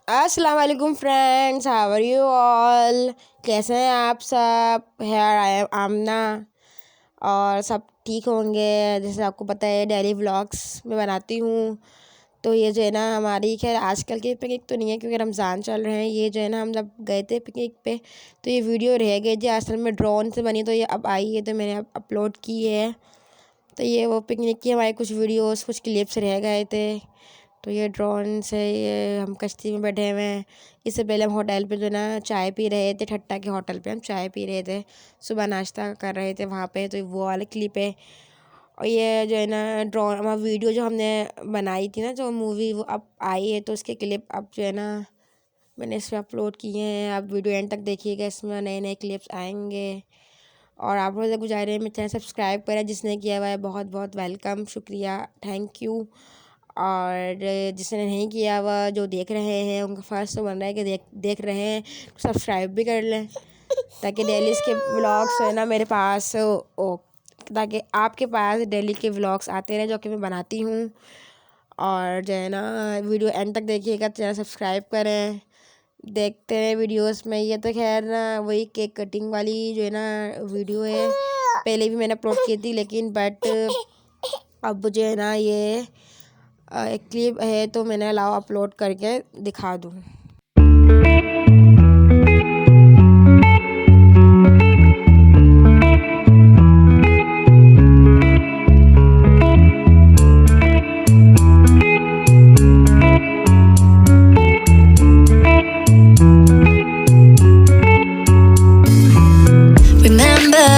अस्सलाम वालेकुम friends, how are you all. कैसे हैं आप सब। हेयर आई एम आमना और सब ठीक होंगे। जैसे आपको पता है डेली व्लॉग्स में बनाती हूँ। तो ये जो है ना हमारी खैर आजकल की पिकनिक तो नहीं है क्योंकि रमज़ान चल रहे हैं। ये जो है ना हम जब गए थे पिकनिक पे तो ये वीडियो रह गई थी, असल में ड्रोन से बनी, तो ये अब आई है तो मैंने अब अपलोड की है। तो ये वो पिकनिक की हमारे कुछ वीडियोस कुछ क्लिप्स रह गए थे। तो ये ड्रोन से ये हम कश्ती में बैठे हुए हैं। इससे पहले हम होटल पे जो ना चाय पी रहे थे, ठट्टा के होटल पे हम चाय पी रहे थे, सुबह नाश्ता कर रहे थे वहाँ पे। तो वो वाले क्लिप है। और ये जो है ना ड्रोन वीडियो जो हमने बनाई थी ना, जो मूवी, वो अब आई है तो उसके क्लिप अब जो है ना मैंने इस पर अपलोड किए हैं। आप वीडियो एंड तक देखिएगा, इसमें नए नए क्लिप्स आएंगे। और आप लोग से गुजारिश है मेरे चैनल सब्सक्राइब करें, जिसने किया हुआ है बहुत बहुत वेलकम, शुक्रिया, थैंक यू। और जिसने नहीं किया हुआ, जो देख रहे हैं, उनका फ़र्ज़ तो बन रहा है कि देख रहे हैं तो सब्सक्राइब भी कर लें, ताकि डेली के व्लॉग्स है ना मेरे पास ताकि आपके पास डेली के व्लॉग्स आते रहें जो कि मैं बनाती हूँ। और जो है ना वीडियो एंड तक देखिएगा, चैनल सब्सक्राइब करें, देखते हैं वीडियोस में। ये तो खैर ना वही केक कटिंग वाली जो है ना वीडियो है, पहले भी मैंने अपलोड की थी, लेकिन बट अब जो है ना ये एक क्लिप है तो मैंने लाओ अपलोड करके दिखा दूँ। Remember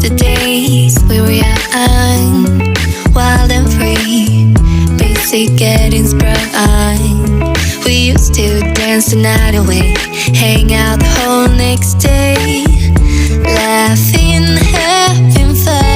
the days we were young, wild and free, basic getting sprung. We used to dance the night away, hang out the whole next day, laughing, having fun.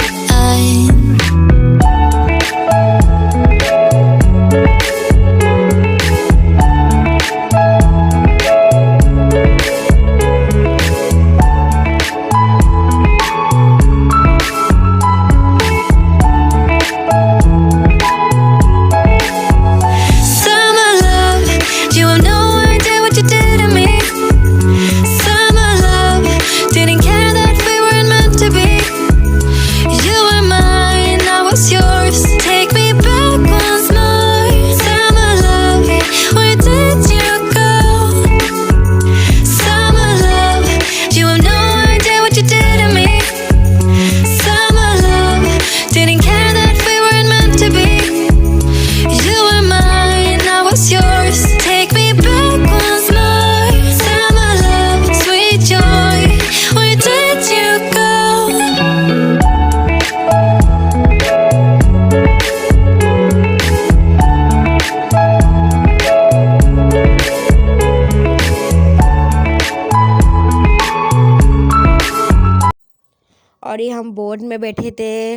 और ये हम बोट में बैठे थे,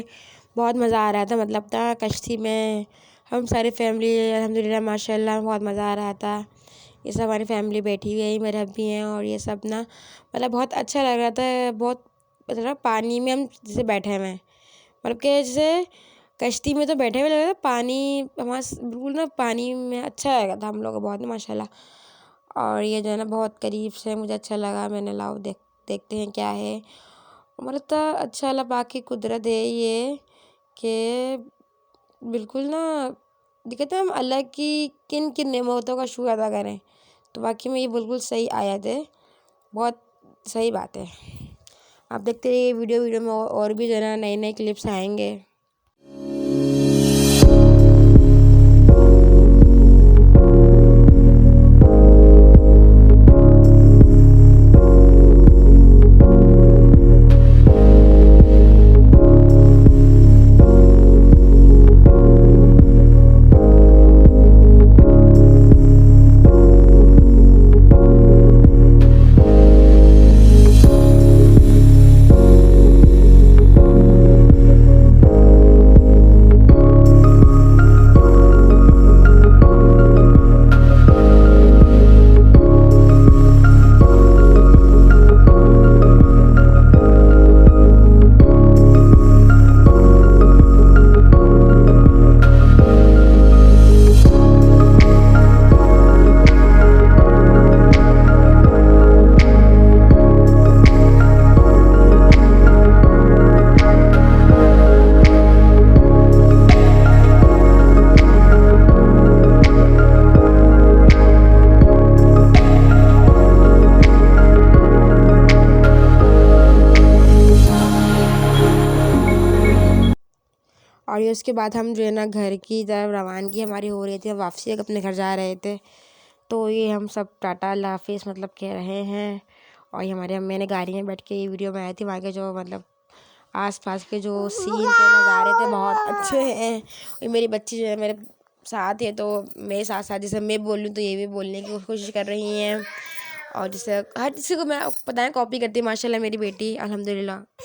बहुत मज़ा आ रहा था, मतलब था कश्ती में हम सारी फैमिली, अल्हम्दुलिल्लाह माशाल्लाह बहुत मज़ा आ रहा था। ये सब हमारी फैमिली बैठी हुई है, मेरे अब्बी हैं, और ये सब ना मतलब बहुत अच्छा लग रहा था। बहुत मतलब पानी में हम जैसे बैठे हुए हैं, मतलब कि जैसे कश्ती में तो बैठे हुए लग रहा था, पानी हमारा बिल्कुल ना पानी में अच्छा लगा था हम लोग को बहुत माशाल्लाह। और ये जो है ना बहुत करीब से मुझे अच्छा लगा, मैंने लाओ देखते हैं क्या है। मतलब तो अच्छा लगा, बाकी कुदरत है ये कि बिल्कुल ना दिक्कत है, हम अल्लाह की किन किन नेमतों का शुक्र अदा करें। तो बाकी में ये बिल्कुल सही आयत है, बहुत सही बात है। आप देखते रहिए वीडियो में और भी जो है ना नए नए क्लिप्स आएंगे। ये उसके बाद हम जो है ना घर की तरफ रवानगी हमारी हो रही थी, वापसी अपने घर जा रहे थे। तो ये हम सब टाटा अल्लाह हाफिज़ मतलब कह रहे हैं। और ये हमारे अम्मी ने गाड़ी में बैठ के ये वीडियो बनाई थी। वहाँ के जो मतलब आसपास के जो सीन थे, नज़ारे थे, बहुत अच्छे हैं। और मेरी बच्ची जो है मेरे साथ है, तो मेरे साथ साथ जैसे मैं बोलूँ तो ये भी बोलने की कोशिश कर रही हैं। और जैसे हर किसी को मैं पता है कॉपी करती है माशाल्लाह मेरी बेटी, अल्हम्दुलिल्लाह।